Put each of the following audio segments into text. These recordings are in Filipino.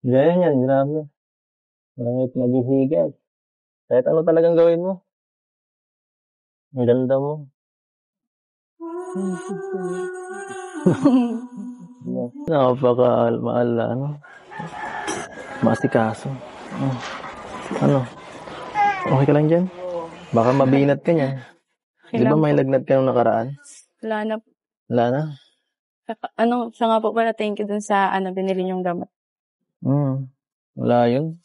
Ganyan yan, grabe. Marami naghihigas. Kahit ano talagang gawin mo. Ang ganda mo. Napaka-mahal na, ano? Masikaso. Ano? Okay ka lang dyan? Baka mabinat ka niya. Di ba may lagnat ka nung nakaraan? Wala na. Wala na? Siya nga po pala, thank you dun sa binili niyong gamot. Wala yun.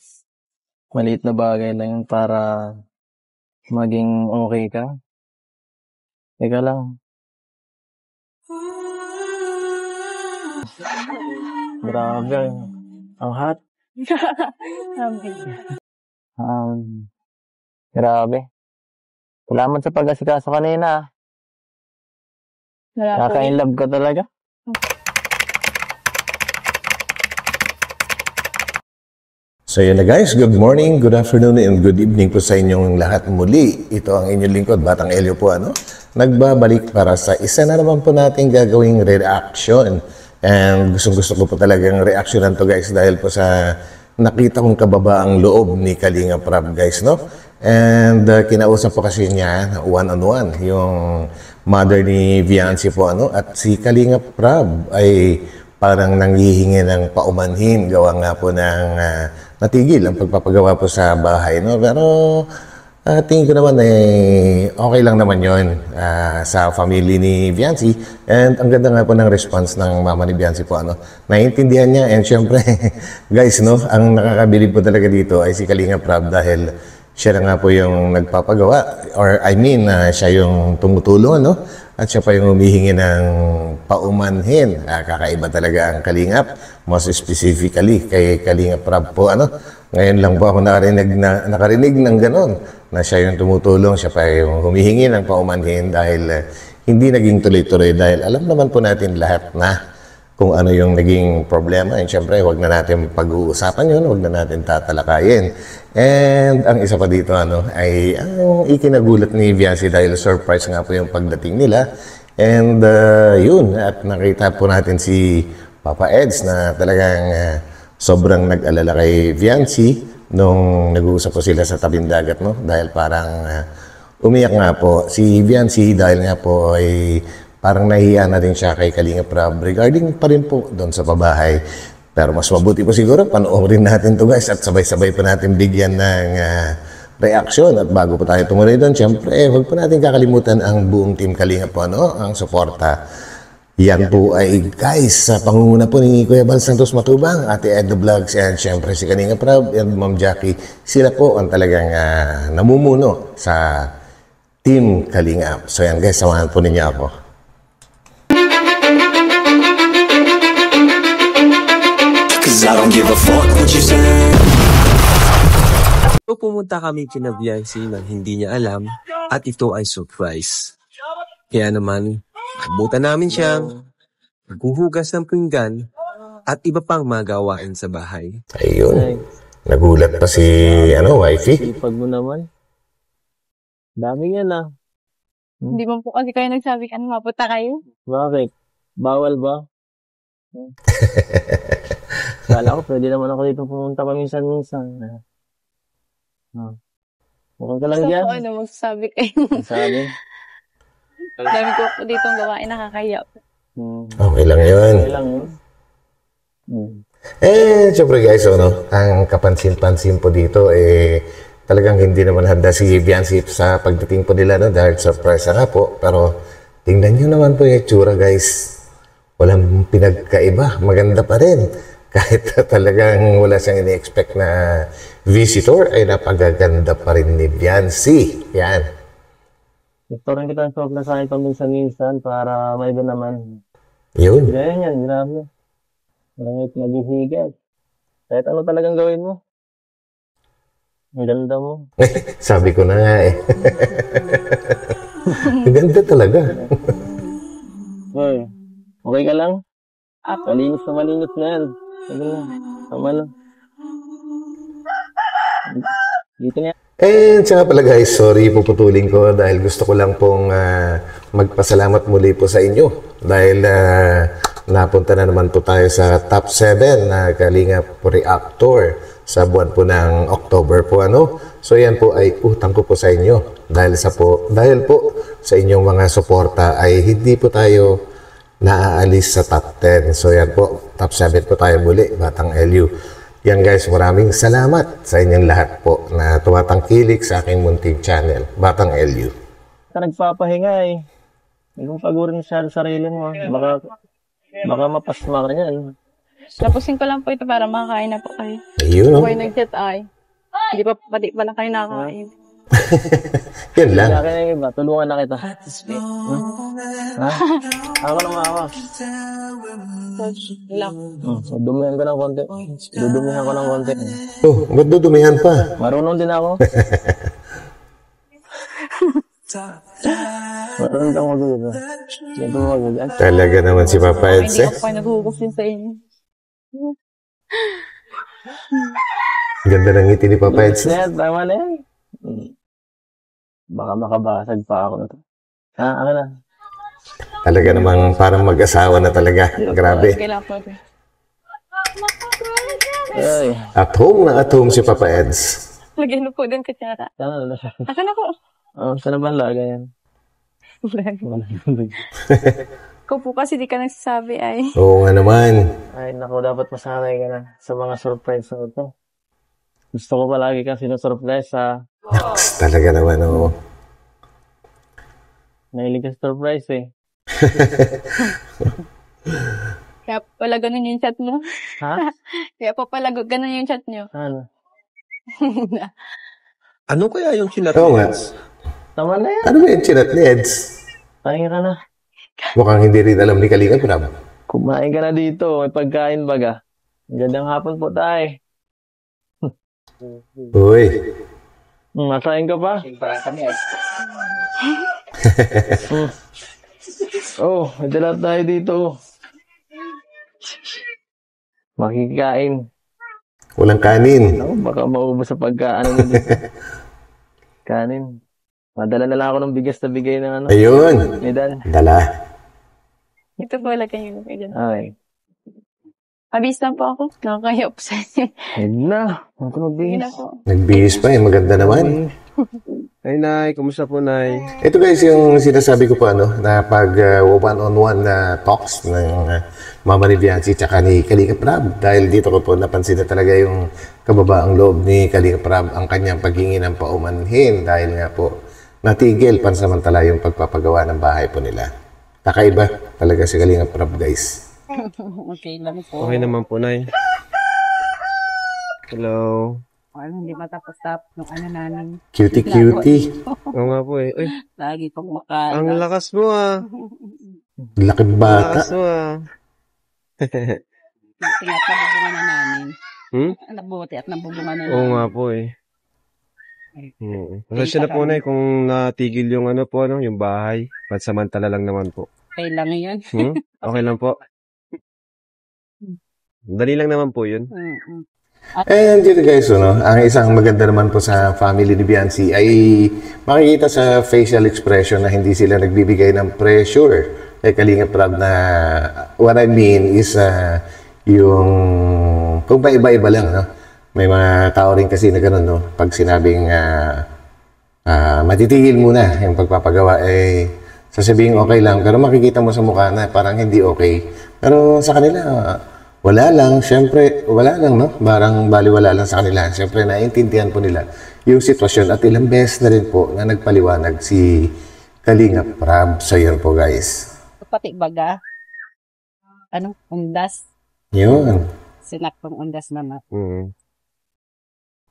Maliit na bagay lang yun para maging okay ka. Teka lang. Grabe. Ang hot. Grabe. Salamat sa pag-asikaso kanina. Kaka-inlove ka talaga. So yun na guys, good morning, good afternoon, and good evening po sa inyong lahat muli. Ito ang inyong lingkod, Batang Elio po, nagbabalik para sa isa na naman po natin gagawing reaction. And gustong-gusto ko po talagang reactionan to guys dahil po sa nakita kong kababaang loob ni Kalinga Prab guys, no? And kinausap po kasi niya one-on-one yung mother ni Viancy po, at si Kalinga Prab ay parang nanghihingi ng paumanhin, gawa nga po ng natigil ang pagpapagawa po sa bahay, no? Pero tingin ko naman okay lang naman yon sa family ni Viancy. And ang ganda nga po ng response ng mama ni Viancy po, naiintindihan niya. And syempre, guys, no, ang nakakabilib po talaga dito ay si Kalinga Prab dahil siya na nga po yung nagpapagawa, or I mean, siya yung tumutulong, at siya pa yung humihingi ng paumanhin. Kakaiba talaga ang Kalingap, most specifically kay Kalinga Prab po, Ngayon lang po ako nakarinig ng ganon, na siya yung tumutulong, siya pa yung humihingi ng paumanhin dahil hindi naging tuloy-tuloy, dahil alam naman po natin lahat na kung ano yung naging problema. And syempre, huwag na natin pag-uusapan yun, huwag na natin tatalakayin. And ang isa pa dito, ay ang ikinagulat ni Viancy dahil surprise nga po yung pagdating nila. And yun, at nakita po natin si Papa Eds na talagang sobrang nag-alala kay Viancy nung nag-uusap po sila sa tabing dagat, dahil parang umiyak nga po si Viancy dahil nga po ay parang nahihiya na rin siya kay Kalinga Prab regarding pa rin po doon sa pabahay. Pero mas mabuti po siguro, panoorin natin to guys at sabay-sabay po natin bigyan ng reaction. At bago po tayo tumuloy doon, syempre, huwag po natin kakalimutan ang buong team Kalinga po, ang suporta. Yan po ay guys, sa pangunguna po ni Kuya Bal Santos Matubang, Ate Edo Vlogs, and syempre si Kalinga Prab and Ma'am Jackie. Sila po ang talagang namumuno sa team Kalinga. So yan guys, samahan po ninyo ako. I don't give a fuck what you say. So pumunta kami kina Viancy nang hindi niya alam at ito ay surprise. Kaya naman, abutan namin siyang maghuhugas ng pinggan at iba pang magawain sa bahay. Ayun. Nagulat pa si wifey. Ipag mo naman. Dami yan Hindi mo po kasi kayo nagsabi mapunta kayo. Bakit? Bawal ba? Kala ko pwede naman ako dito pumunta paminsan-minsan. Mukhang ka lang dyan. Magsasabi kayo. Sabi? Dami ko po ditong gawain, nakakaya. Okay lang yun. Okay lang yun. Siyempre guys, ang kapansin-pansin po dito, talagang hindi naman handa si Viancy sa pagdating po nila, dahil surprise nga po. Pero tingnan nyo naman po yung itsura guys. Walang pinagkaiba, maganda pa rin. Kahit talagang wala siyang ini-expect na visitor, ay napagaganda pa rin ni Viancy. Yan. Gusto rin kita sa na sa akin paminsan-minsan para may iba naman. Yun. Ganyan yan, grabe. Marami naghihigas. Kahit ano talagang gawin mo. Ang ganda mo. Sabi ko na nga Ang ganda talaga. Hoy, okay ka lang? Malinis na yan. Sabi na, tama na. Dito na. And siya pala guys, sorry puputulin ko dahil gusto ko lang pong magpasalamat muli po sa inyo. Dahil napunta na naman po tayo sa top 7 na Kalingap Reactor sa buwan po ng October po ano. So yan po ay utang ko po sa inyo dahil po sa inyong mga suporta ay hindi po tayo naaalis sa top 10. So yan po, top 7 po tayo muli, Batang LU. Yan guys, maraming salamat sa inyong lahat po na tumatangkilik sa aking munting channel, Batang LU. Nagpapahinga eh. Hindi mo pagurin sa sarili mo. Baka mapasma ka yan. Tapusin ko lang po ito para makakain na po kayo. Ayun, no? Huwag nag-chat ay. Hindi pa pati pala kayo nakakain. Yan lang. Kaya kaya iba, tulungan na kita. Ha? Ako na maawas. Lang. So, dumihan ko ng konti. Dudumihan ko ng konti. Oh, ba't dudumihan pa? Marunong din ako. Marunong din ako dito. Dito mo mag-agas. Talaga naman si Papa Eds Hindi eh. ako pa naghuhugas din sa inyo. Ganda ng ngiti ni Papa Eds. Yan, tama na yan. Baka makabasag pa ako na to. Ako na. Talaga namang parang mag-asawa na talaga. Grabe. Kailangan po ito. Ay, At home si Papa Eds. Lagyan mo po din katsara. sana na siya. Asan ako? Saan na ba ang laga yan? Ikaw po kasi di ka nagsasabi ay. Oo nga naman. Ay, naku, dapat masanay ka na sa mga surprise na ito. Gusto ko palagi kang sinusurprise sa Naks, talaga naman oo. nahilig ka sa surprise eh. Kaya pala ganun yung chat mo. Ha? Kaya pa pala ganun yung chat nyo. Ano? Ano kaya yung chinat Oo nga. Tama na yan. Ano ba yung chinat ni Eds? Pahinga ka na. Mukhang hindi rin alam ni Kalingap Rab. Kumain ka na dito. May pagkain baga. Gandang hapon po tayo. Uy, Masahin ka pa? May dala tayo dito. Makikain. walang kanin. Baka maubos sa pagkaano na dito. Kanin. Madala na lang ako ng bigas na bigay ng ano. Ayun, Ni Dan. dala. Ito po lagyan nyo kayo dyan. Ay. Mabis lang po ako. Nakakaya po sa inyo. Head na. Ang Sige magbihis. na po. Nagbihis pa eh, maganda naman. Ay, Nay. Kumusta po, Nay? Ito guys yung sinasabi ko po ano, na pag one-on-one na talks ng Mama ni Bianci tsaka ni Kalingap Rab. Dahil dito ko po napansin na talaga yung kababaang loob ni Kalingap Rab ang kanyang paghingi ng paumanhin dahil nga po natigil pansamantala yung pagpapagawa ng bahay po nila. Kakaiba talaga si Kalingap Rab guys. Okay lang po. Okay naman po, Nay. Hello. Hindi matapos-tapos nung ano namin. Cutie. Oo nga po eh. Uy, Lagi pong ang lakas mo ah. Laki Ang bata. lakas mo ah. nabubungan na namin. Hmm? Nabuti at nabubungan na Oo namin. nga po eh. Pasensya na po, Nay, kung natigil yung ano po, ano, yung bahay. Pansamantala lang naman po. Okay lang yun. Okay lang po. Dali lang naman po yun. And dito guys, ang isang maganda naman po sa family ni Bianci ay makikita sa facial expression na hindi sila nagbibigay ng pressure kay Kalingap Rab na what I mean is yung kung pa iba-iba lang, no? May mga tao rin kasi na gano'n, no? Pag sinabing matitigil muna yung pagpapagawa, sasabihin okay lang, pero makikita mo sa mukha na parang hindi okay. Pero sa kanila, wala lang, syempre, wala lang, no? Barang baliwala lang sa kanila. Syempre, naiintindihan po nila yung sitwasyon at ilang beses na rin po na nagpaliwanag si Kalingap Rab. So, yun po, guys. Pati baga. Undas. Yun. Sinakpang undas naman.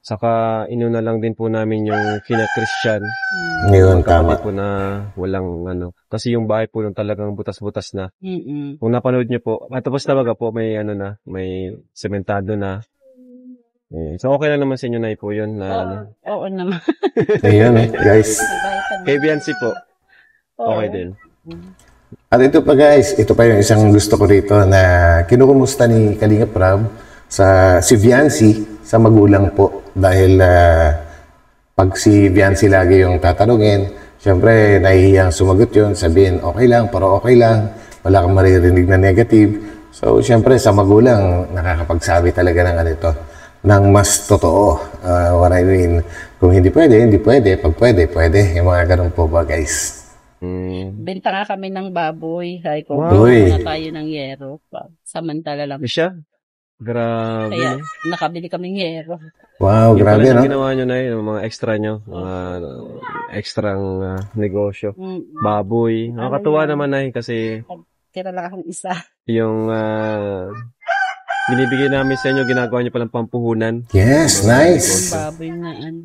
Saka, inuna lang din po namin yung kina-Christian. Yun, tama. Kapatid po na walang ano. Kasi yung bahay po nung talagang butas-butas na. Kung napanood nyo po, tapos talaga po may ano na, may sementado na. So okay lang naman sa inyo na po yun na ano. Oo naman. Ayun, guys. Kay Bianci po, okay din. At ito pa guys, ito pa yung isang gusto ko rito na kinukumusta ni Kalingap Rab sa si Bianci sa magulang po. Dahil pag si Bianci lagi yung tatanungin, syempre nahihiyang sumagot yun, sabihin okay lang, pero okay lang, wala kang maririnig na negative. So, syempre, sa magulang, nakakapagsabi talaga ng ano ito, ng mas totoo. What I mean, kung hindi pwede, hindi pwede. Pag pwede, pwede. Yung mga ganun po ba, guys? Benta nga kami ng baboy. Sabi ko, Wow. wow. Na tayo ng yero. Samantala lang. Siya? Grabe. Kaya nakabili kaming yero. Wow, Yung grabe, pala no? yung ginawa nyo na yun, mga extra nyo, mga extrang negosyo. Baboy. Nakakatuwa naman na kasi Tira lang akong isa. yung binibigay namin sa inyo, ginagawa nyo palang pampuhunan. Yes, nice. Yung baboy na ano.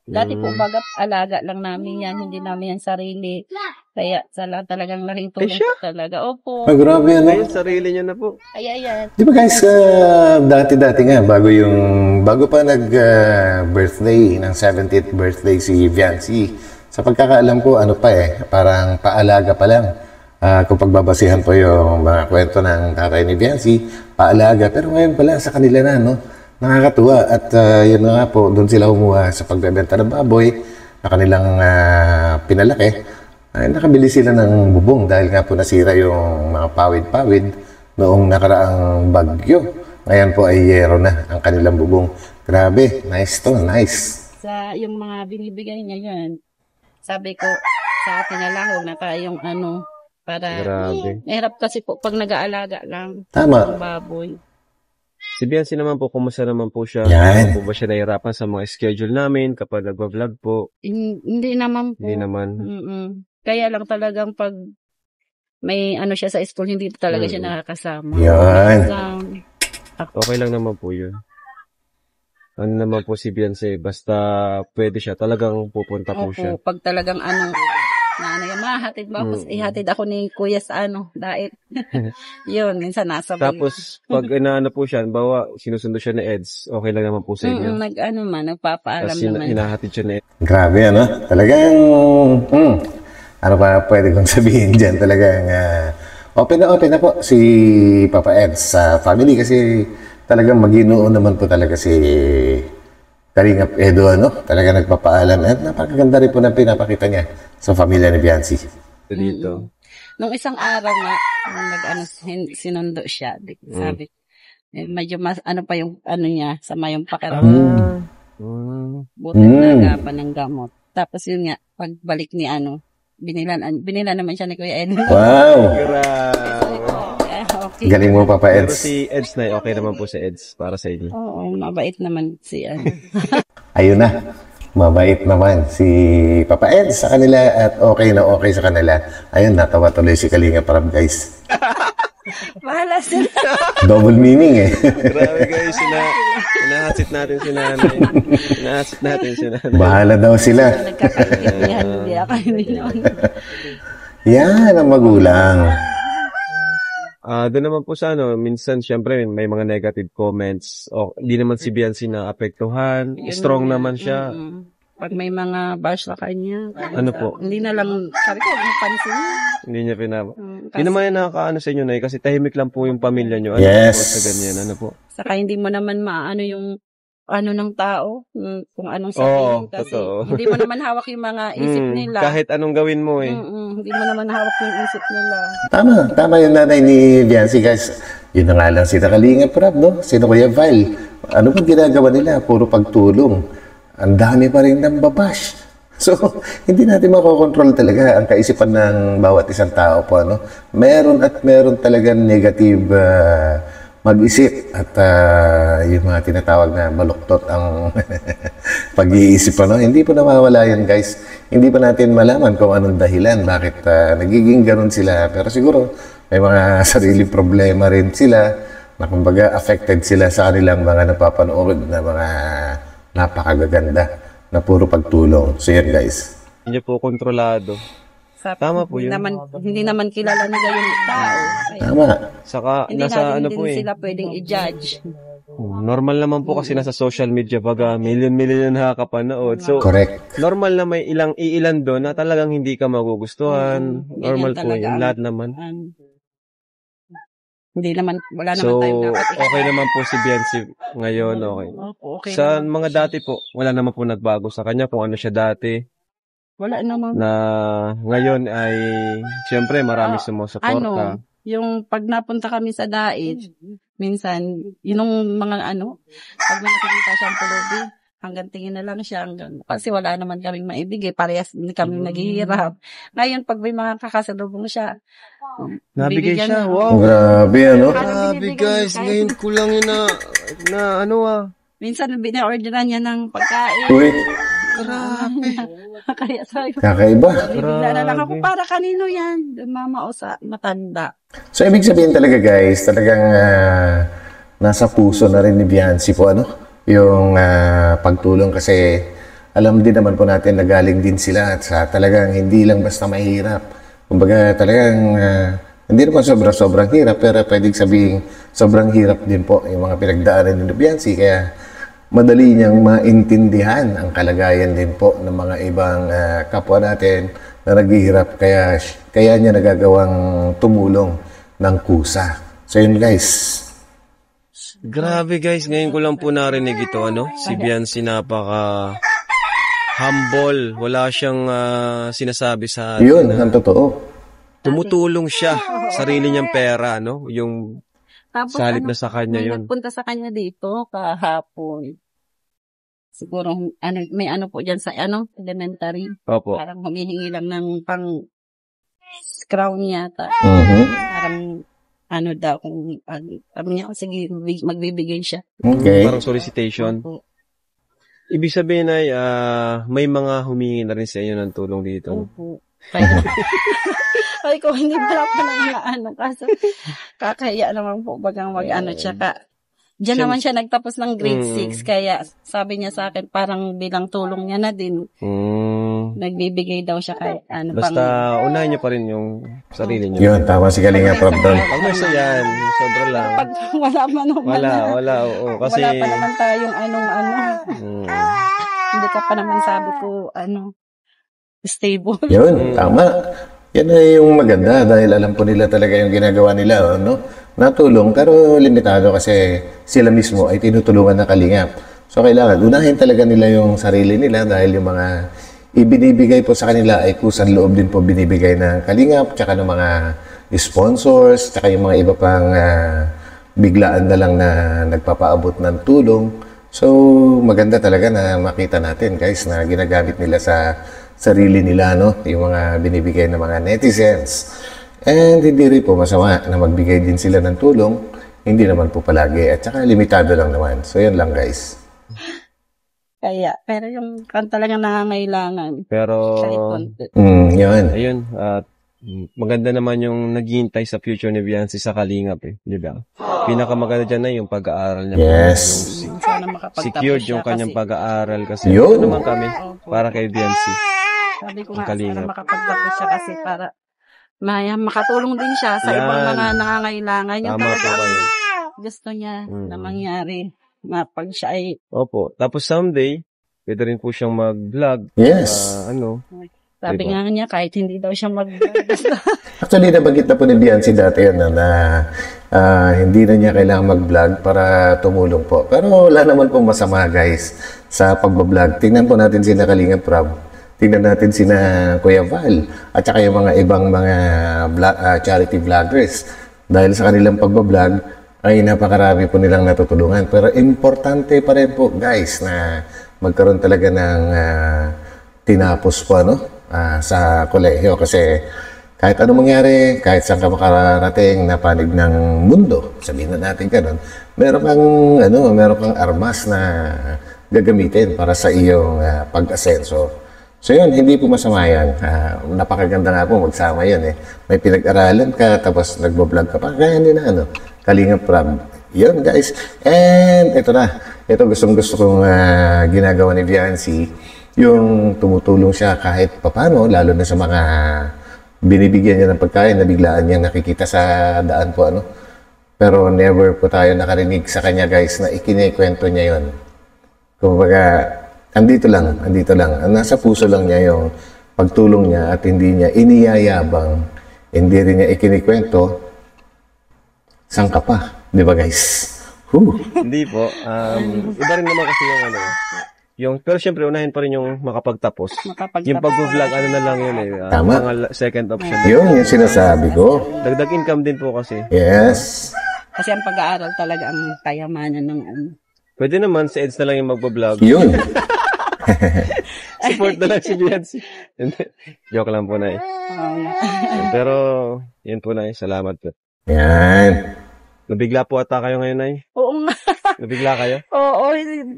Dati po baga alaga lang namin yan. Hindi namin yan sarili. Kaya talagang laking tulong siya? po talaga. Opo. Ah, grabe, ano? Ngayon, sarili nyo na po. Ayan. Di ba guys, dati-dati nga, bago pa nag-birthday, ng 70th birthday si Viancy, sa pagkakaalam ko, ano pa parang paalaga pa lang. Kung pagbabasihan po yung mga kwento ng tatay ni Viancy, paalaga. Pero ngayon pala, sa kanila na, no? Nakakatuwa. At yun nga po, doon sila umuha sa pagbebenta ng baboy na kanilang pinalaki. Ay, nakabili sila ng bubong dahil nga po nasira yung mga pawid-pawid noong nakaraang bagyo. Ngayon po ay yero na ang kanilang bubong. Grabe, nice to, nice. Sa yung mga binibigay niya yan, sabi ko, sa atin na lang, huwag na tayong ano, para Grabe. mahirap kasi po pag nag-aalaga lang Tama. ng baboy. Si Biancy naman po, kumusta naman po siya? Yan. Ano po ba siya nahihirapan sa mga schedule namin kapag nag-vlog po? Hindi naman po. Hindi naman. Kaya lang talagang pag may ano siya sa school, hindi talaga siya nakakasama. Yan. Okay lang naman po yun. Ano naman po si Biancy, basta pwede siya, talagang pupunta po siya. Opo, pag talagang ano, yan, mahatid ba ako? Ihatid ako ni Kuya sa ano, dahil. Yun, minsan nasa Tapos, pag inaano po siya, bawa, sinusundo siya ni Eds, okay lang naman po sa inyo. Nagpapaalam Tapos naman. hinahatid siya ni Eds. Grabe, ano? Talagang, ano pa pwede kong sabihin dyan? Talagang, open na po si Papa Ed sa family kasi talagang mag-inuo naman po talaga si Kalingap Edo, ano? Talagang nagpapaalam at napakaganda rin po na pinapakita niya sa pamilya ni Viancy. Dito. Nung isang araw nga, nung sinundo siya, sabi, medyo mas, ano pa yung, ano niya, sama yung pakiramdam. Buti nagapan ng gamot. Tapos yun nga, pagbalik ni ano, binila naman siya ni Kuya Ed. Wow! Okay. Galing mo, Papa Pero Eds. si Eds na, okay naman po si Eds para sa inyo. Oo, mabait naman si ano. Ayun na. Mabait naman si Papa Ed sa kanila at okay na okay sa kanila. Ayun, natawa tuloy si Kalinga Prab, guys. Bahala sila. Double meaning Grabe guys, hinahatid natin si nanay. Hinahatid natin si nanay. Bahala daw sila. Nagkakaintindihan, hindi ako yun. Yan ang magulang. Doon naman po sa ano, minsan syempre may mga negative comments. Hindi naman si Biancy na apektuhan. Strong naman siya. Pag may mga bash sa kanya, Ano po? hindi na lang, sabi ko, yung pansin niya. Hindi niya pinapa. Hindi naman yan nakakaano sa inyo na kasi tahimik lang po yung pamilya nyo. Ano Yes. po sa ganyan? Ano po? Saka hindi mo naman maano yung ano ng tao, kung anong Oo, sabihin kasi totoo. hindi mo naman hawak yung mga isip nila. Kahit anong gawin mo eh. Hindi mo naman hawak yung isip nila. Tama yung nanay ni Viancy, guys. Yun na nga lang si Kalinga Prab, no? Sino Kuya Val? Ano ba ginagawa nila? Puro pagtulong. Ang dami pa rin ng babash. So, hindi natin makokontrol talaga ang kaisipan ng bawat isang tao po, ano? Meron talagang negative mag-isip at yung mga tinatawag na baluktot ang pag-iisip, ano? Hindi po nawawala yan, guys. Hindi pa natin malaman kung anong dahilan, bakit nagiging ganun sila. Pero siguro, may mga sariling problema rin sila na kumbaga affected sila sa kanilang mga napapanood na mga napakagaganda na puro pagtulong. So yan, guys. Hindi po kontrolado. Tama po yun. Hindi naman kilala nila yung tao. Kaya, Tama. Saka hindi nasa natin ano din po eh. sila pwedeng i-judge. Normal naman po kasi nasa social media baga million nakakapanood. So Correct. normal na may ilan doon na talagang hindi ka magugustuhan. Normal po talaga yun. ang- Lahat naman. Hindi naman, wala naman So, tayong dapat. okay naman po si Biancy ngayon, okay. Okay Sa naman. mga dati po, wala naman po nagbago sa kanya kung ano siya dati. Wala naman. Na ngayon ay, siyempre marami sumusuporta. yung pag napunta kami sa dait, minsan, yung mga pag may nakikita siyang pulubi, hanggang tingin na lang siya, kasi wala naman kaming maibigay, parehas hindi kami naghihirap. Ngayon, pag may mga kakasalubong siya, Nabigay bibigyan siya. niya. Wow. Grabe, ano? Grabe guys. Ngayon ko lang yun na Minsan, bina-orderan niya ng pagkain. Uy, Grabe. Kaya sabi ko, kakaiba. bibigla na lang ako, para kanino yan? Mama o sa matanda. So, ibig sabihin talaga guys, talagang nasa puso na rin ni Biancy po, yung pagtulong kasi alam din naman po natin na galing din sila at sa talagang hindi lang basta mahirap. Kumbaga talagang hindi naman sobrang hirap pero pwedeng sabihin sobrang hirap din po yung mga pinagdaanan ni Biancy kaya madali niyang maintindihan ang kalagayan din po ng mga ibang kapwa natin na naghihirap kaya niya nagagawang tumulong ng kusa. So yun guys. Grabe guys, ngayon ko lang po narinig ito, Si Biancy napaka humble. Wala siyang sinasabi sa atin. Yun, ang totoo. Tumutulong siya, sarili niyang pera, Yung Tapos, salip na sa kanya may yun. nagpunta sa kanya dito kahapon. Siguro, may po dyan sa, elementary. Opo. Parang humihingi lang ng pang crown yata. Mhm. Parang, daw, kung, sabi niya, sige, magbibigay siya. Okay. Parang solicitation. Opo. Ibig sabihin ay may mga humingi na rin sa inyo ng tulong dito. Opo. Kaya, ay ko, hindi pala kasi kakahiya naman po bagang tsaka diyan naman siya nagtapos ng grade 6 kaya sabi niya sa akin parang bilang tulong niya na din nagbibigay daw siya kay Basta unahin niyo pa rin yung sarili niyo. Yun, tama si Kalinga Prab doon. Pag nasa yan, sobra lang. pag wala man Wala, oo. Kasi, wala pa naman tayong hindi ka pa naman sabi ko stable. Yun, tama. Yan ay yung maganda dahil alam po nila talaga yung ginagawa nila, Natulong, pero limitado kasi sila mismo ay tinutulungan ng Kalingap. So, kailangan unahin talaga nila yung sarili nila dahil yung mga ibinibigay po sa kanila ay kusang loob din po binibigay ng Kalingap, tsaka ng mga sponsors, tsaka yung mga iba pang biglaan na lang na nagpapaabot ng tulong. So, maganda talaga na makita natin, guys, na ginagamit nila sa sarili nila, yung mga binibigay ng mga netizens. And hindi rin po masama na magbigay din sila ng tulong. Hindi naman po palagi. At saka limitado lang naman. So, yun lang, guys. Pero yung kan talagang nangangailangan. pero, Kahit konti. Yun. ayun, maganda naman yung naghihintay sa future ni Biancy sa Kalingap, di ba? Pinakamaganda dyan na yung pag-aaral niya. Yes. Sana makapagtapos Secured siya yung kanyang kasi pag-aaral kasi Yun. ito naman kami para kay Biancy. sabi ko Ang nga, Kalingap. sana makapagtapos siya kasi para makatulong din siya sa Yan. ibang mga nangangailangan. Yung Tama po talaga kayo. gusto niya na mangyari. Pag siya ay, Opo. Tapos someday, pwede rin po siyang mag-vlog. Yes. sabi Diba? nga niya, kahit hindi daw siya Actually, nabanggit na po ni Biancy dati yun na hindi na niya kailangan mag-vlog para tumulong po. Pero wala naman pong masama, guys, sa pagbablog. Tingnan po natin sina Kalinga Prab. Tingnan natin sina Kuya Val. At saka yung mga ibang mga charity vloggers. Dahil sa kanilang pagbablog, ay napakarami po nilang natutulungan. Pero importante pa rin po, guys, na magkaroon talaga ng tinapos po, sa kolehiyo. Kasi kahit anong mangyari, kahit saan ka makarating na panig ng mundo, sabihin na natin ka nun, meron kang armas na gagamitin para sa iyong pag-asenso. So yun, hindi po masama yan. Napakaganda nga po, magsama yun May pinag-aralan ka, tapos nagbablog ka pa, kaya hindi na Kalinga Prab. Yun, guys. And ito na. Ito gustong-gusto kong ginagawa ni Biancy. Yung tumutulong siya kahit papano, lalo na sa mga binibigyan niya ng pagkain na biglaan niya nakikita sa daan po, Pero never po tayo nakarinig sa kanya, guys, na ikinikwento niya yun. Kumbaga, andito lang. Nasa puso lang niya yung pagtulong niya at hindi niya iniyayabang, hindi rin niya ikinikwento. Saan ka pa? Di ba, guys? Hindi po. Iba rin naman kasi Pero syempre, unahin pa rin yung makapagtapos. Yung pag-vlog, ano na lang yun eh. Tama. Mga second option. Yun yung sinasabi ko. Dagdag income din po kasi. Yes. Kasi ang pag-aaral talaga ang kayamanan ng ano. Pwede naman, si Eds na lang yung magbablog. Yun. Support na lang si Beyonce. Joke lang po na eh. Pero, yun po na eh. Salamat po. Yan. Nabigla po ata kayo ngayon ay. Oo nga. Nabigla kayo? Oo,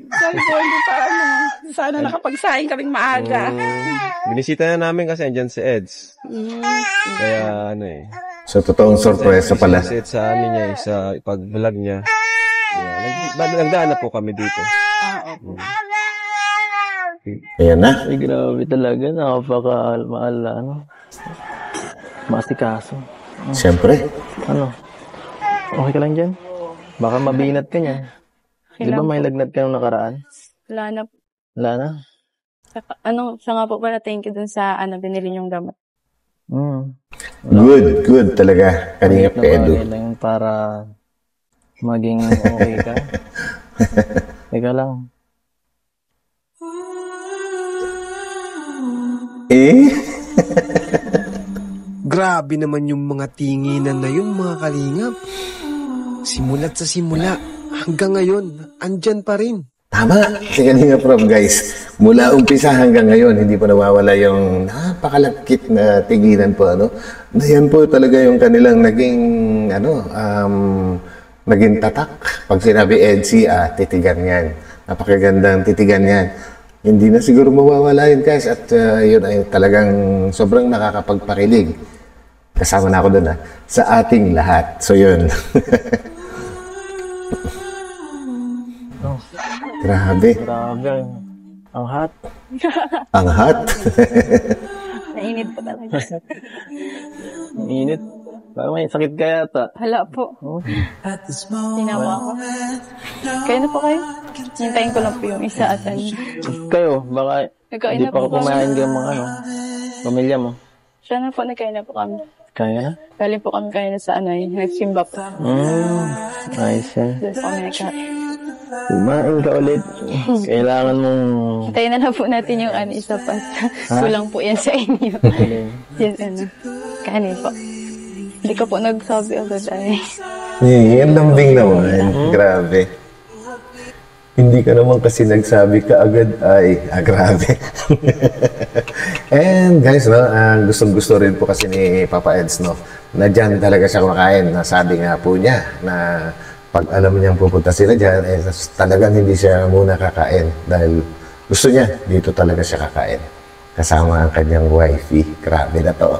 sabi ko, hindi pa ano. Sana nakapagsaing kaming maaga. Binisita na namin kasi andyan si Eds. Kaya ano eh. So, totoong sorpresa pala. Si Eds sa ano niya eh, sa pag-vlog niya. Nagdaan na po kami dito. Ayan na. Ay, grabe talaga. Nakapaka-mahal na, ano. Masikaso. Siyempre. Ano? Okay ka lang dyan? Baka mabinat ka niya. Di ba may lagnat ka nung nakaraan? Wala na. Wala na? Saka, siya nga po pala, thank you dun sa, binili niyong gamot. Good talaga. Kanina pedo. Bagay lang yun para maging okay ka. Teka lang. Grabe naman yung mga tinginan na yun, mga kalingap. Simula't sa simula, hanggang ngayon, andyan pa rin. Tama. Si kanina Prof, guys. Mula umpisa hanggang ngayon, hindi pa nawawala yung napakalakit na tigilan po, ano. Yan po talaga yung kanilang naging, naging tatak. Pag sinabi EDSI, titigan yan. Napakagandang titigan yan. Hindi na siguro mawawala yun, guys. At yun ay talagang sobrang nakakapagpakilig. Kasama na ako doon, sa ating lahat. So, yun. Grabe. Grabe. Ang hot. Ang hot. Nainit po talaga. Ang init. Parang may sakit ka yata. Hala po. Tinawa ko. Kayo na po kayo? Hintayin ko lang po yung isa at Kayo, baka Nagkain hindi na pa po ka kumain ng mga pamilya mo. Siya na po, nagkain na po kami. Kaya na? Galing po kami kayo sa nagsimba po. Nice yan. Doon po kami nagkain. Kumain ka ulit. Kailangan mong... Hintayin na lang po natin yung isa pa. Kulang po yan sa inyo. Yan kanin po. Hindi ko po nagsabi agad ay. Yan lambing naman. Grabe. Hindi ka naman kasi nagsabi ka agad ay, grabe. And guys, gustong-gusto rin po kasi ni Papa Eds, na dyan talaga siya kumakain. Nasabi nga po niya na pag alam niyang pupunta sila dyan, talagang hindi siya muna kakain dahil gusto niya, dito talaga siya kakain. Kasama ang kanyang wifey. Grabe na to.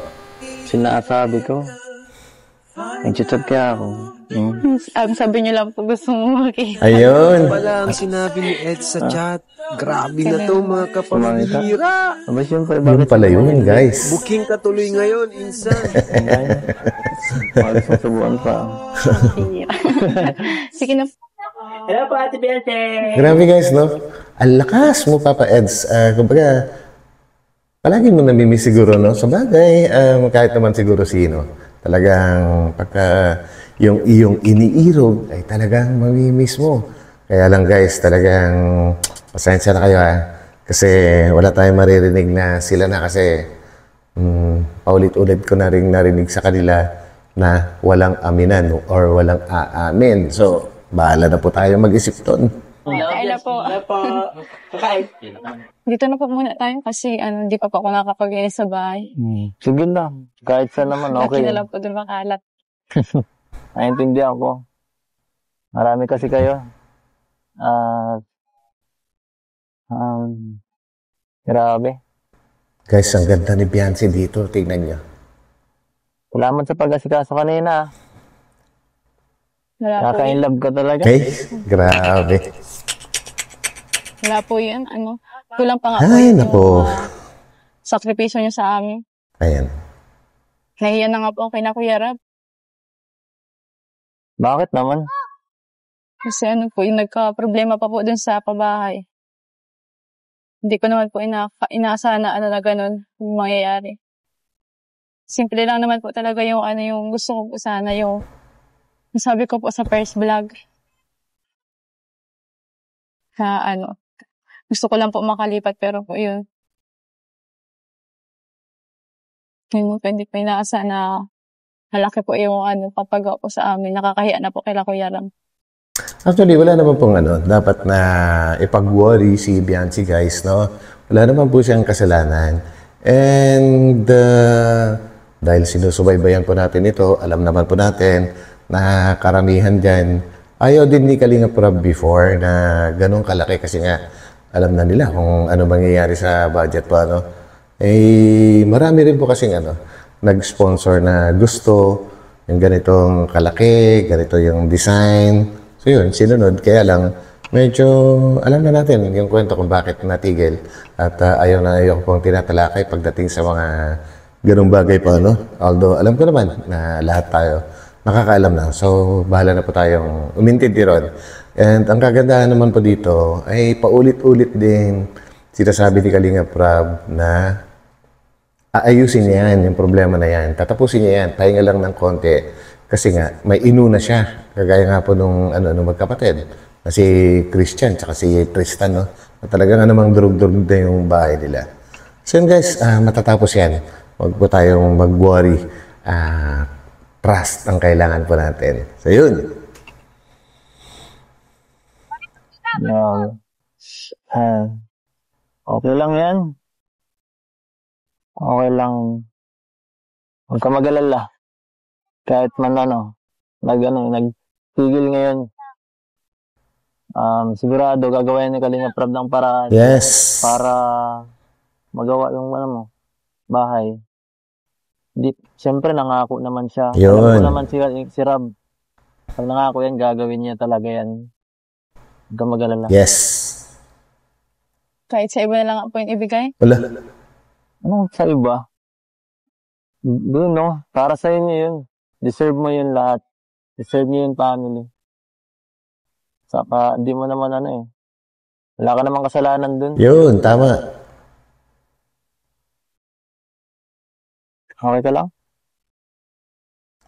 Sinasabi ko. Nag-chat kaya ako. Sabi niyo lang po gusto mo makita. Ayun. Wala ang sinabi ni Ed sa chat. Grabe na to, mga kapamilya. Aba, siyempre, Yun bakit? pala yun, guys. Booking ka tuloy ngayon, insan. Malis mo subuan pa. Sige na. Hello po, Ate Beyonce! Grabe guys, Ang lakas mo, Papa Eds. Kumbaga, palagi mo namimiss siguro, Sa bagay, kahit naman siguro sino. Talagang pagka yung iyong iniirog ay talagang mamimiss mo. Kaya lang guys, talagang pasensya na kayo kasi wala tayong maririnig na sila na kasi paulit-ulit ko na rin narinig sa kanila na walang aminan or walang aamin. So, bahala na po tayo mag-isip doon. Kain na po. Dito na po muna tayo kasi hindi pa po ako nakakapag-inis sa bahay. Sige lang. Kahit saan naman, okay. Laki na lang po doon makalat. Naintindihan ko. Marami kasi kayo. Grabe. Guys, ang ganda ni Beyonce dito. Tingnan niyo. Salamat sa pag-asikaso kanina. Wala po, Kaka-inlove ka talaga. Okay? Grabe. wala po yun. Kulang pa nga po Ay, yung nako. sakripisyo niyo sa amin. Ayan. Nahiya na nga po kay na Kuya Rab. Bakit naman? Kasi po, yung nagka-problema pa po dun sa pabahay. Hindi ko naman po inaasahan na na ganun yung mangyayari. Simple lang naman po talaga yung yung gusto ko po sana yung sabi ko po sa first vlog. Na Gusto ko lang po makalipat pero po yun. Hindi pa inaasa na malaki po yung papagawa po sa amin. Nakakahiya na po kay Kuya Ram. Actually, wala naman pong dapat na ipag-worry si Biancy, guys, no? Wala naman po siyang kasalanan. And dahil sinusubaybayan po natin ito, alam naman po natin na karamihan dyan, ayaw din ni Kalinga Prab before na ganun kalaki kasi nga alam na nila kung ano mangyayari sa budget po, ano. Eh, marami rin po kasing nag-sponsor na gusto yung ganitong kalaki, ganito yung design. So yun, sinunod. Kaya lang, medyo alam na natin yung kwento kung bakit natigil. At ayaw pong tinatalakay pagdating sa mga ganung bagay po, no? Although, alam ko naman na lahat tayo nakakaalam na. So, bahala na po tayong umintindi ron. And ang kagandahan naman po dito ay paulit-ulit din sinasabi ni Kalinga Prab na aayusin niya yan, yung problema na yan. Tatapusin niya yan. Pahinga lang ng konti. Kasi nga, may inuna siya. Kagaya nga po nung magkapatid. Na si Christian, tsaka si Tristan, no? Na talagang namang durug-durug na yung bahay nila. So yun guys, matatapos yan. Huwag po tayong mag-worry. Trust ang kailangan po natin. So yun. Okay lang yan. Okay lang. Huwag ka mag-alala. Kahit man nagtigil ngayon. Sigurado gagawin ni Kalinga Prab ng paraan. Yes. Para magawa yung bahay. Siyempre nangako naman siya. Yun. Alam ko naman si Rab. Pag nangako yan, gagawin niya talaga yan. Huwag ka mag-alala. Yes. Kahit sa iba na lang po yung ibigay. Wala. Anong sa iba? Doon, no? Para sa inyo yun. Deserve mo yun lahat. Deserve niyo yun family. Saka, di mo naman wala ka namang kasalanan dun. Yun, tama. Okay ka lang?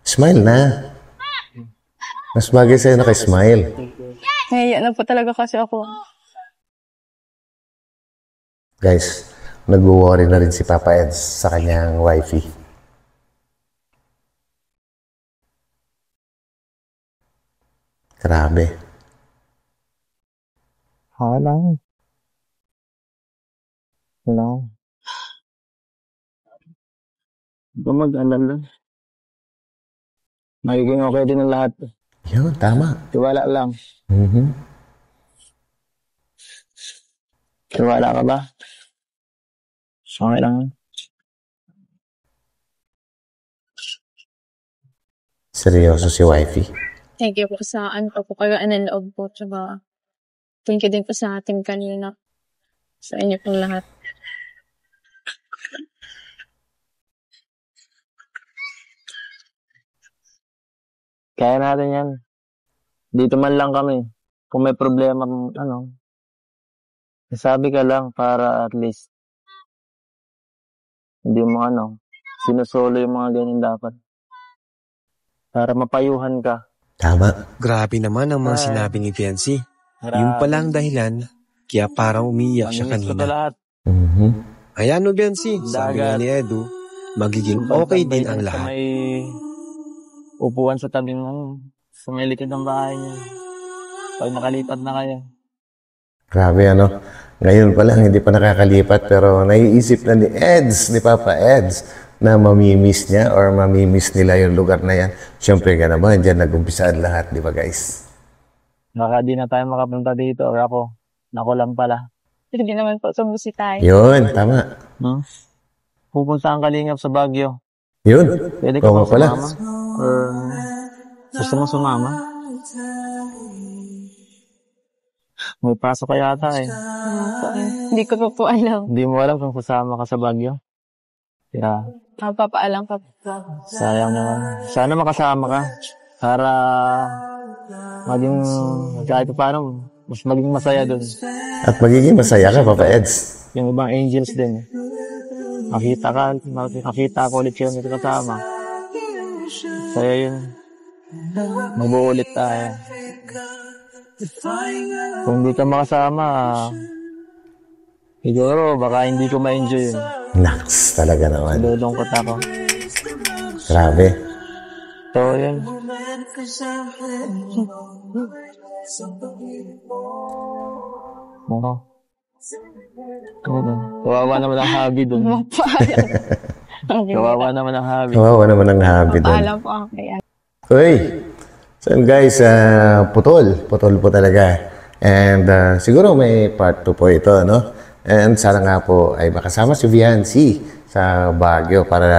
Smile na. Mas bagay sa'yo naka-smile. Ngayon na po talaga kasi ako. Guys, nag-worry na rin si Papa Eds sa kanyang wifey. Grabe. Lang. Huwag ka mag-alala. Magiging okay din ang lahat. Yun, tama. Tiwala lang. Tiwala ka ba? Okay lang. Seryoso si wifey. Thank you po sa po kayo loob po. Tsaka, thank you din po sa ating kanina. Sa inyo pong lahat. Kaya natin yan. Dito man lang kami. Kung may problema, sabi ka lang para at least hindi mo sinusolo yung mga ganyan dapat. Para mapayuhan ka. Tama. Grabe naman ang mga sinabi ni Biancy. Yung palang dahilan, kaya parang umiyak siya kanina. Lahat. Ayan o Biancy, sabi nga ni Edu, magiging okay din ang lahat. May upuan sa tabing sa may likod ng bahay niya. Pag nakalipat na kayo. Grabe Ngayon pa lang, hindi pa nakakalipat pero naiisip na ni Papa Eds na mamimiss niya or mamimiss nila yung lugar na yan. Siyempre nga naman, dyan nag-umpisa ang lahat, di ba guys? Baka di na tayo makapunta dito or ako. Nako lang pala. Hindi naman po sumusi tayo. Yun, tama. Pupunta ang Kalingap sa Baguio. Yun. Pwede ka Oo bang pala. sumama? Or gusto mo sumama? May pasok ka yata Hindi ko po alam. Hindi mo alam kung sasama ka sa Baguio? Yeah. Papaalam pa po. Sayang naman. Sana makasama ka. Para maging kahit paano, mas maging masaya dun. At magiging masaya ka, Papa Eds. Yung ibang angels din. Makita ko ulit yung kasama. Saya yun. Mag-uulit tayo. Kung di ka makasama, Siguro, baka hindi ko ma-enjoy yun. Naks, talaga naman. Lulungkot ako. Grabe. So, yun. Oo. Kawawa naman ang hobby dun. Kawawa naman ang hobby. Kawawa naman ang hobby doon. Paalam po ako kay Ate. Uy! So guys, putol po talaga. And siguro may part 2 po ito, no? And sana nga po ay makasama si Viancy sa Baguio para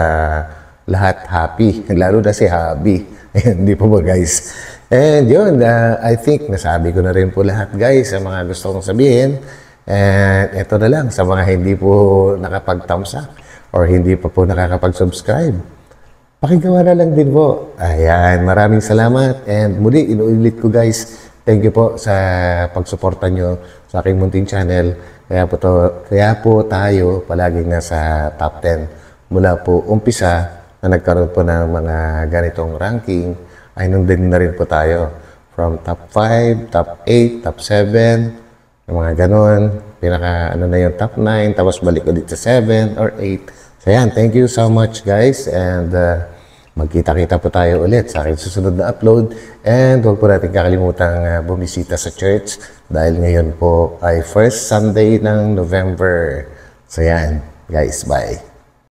lahat happy. Lalo na si Habi. Hindi po ba guys? And yun, I think nasabi ko na rin po lahat guys sa mga gusto kong sabihin. And ito na lang sa mga hindi po nakapag-thumbs up or hindi pa po nakakapag-subscribe. Pakigawa na lang din po. Ayan, maraming salamat. And muli, inuulit ko guys, thank you po sa pagsuporta nyo sa aking munting channel. Kaya po tayo palaging nasa top 10. Mula po umpisa na nagkaroon po ng mga ganitong ranking, ay nandun na rin po tayo. From top 5, top 8, top 7, yung mga ganon. Pinaka ano na yung top 9, tapos balik ulit sa 7 or 8. So yan, thank you so much guys. And magkita-kita po tayo ulit sa aking susunod na upload. And huwag po natin kakalimutang bumisita sa church dahil ngayon po ay first Sunday ng November. So yan, guys, bye.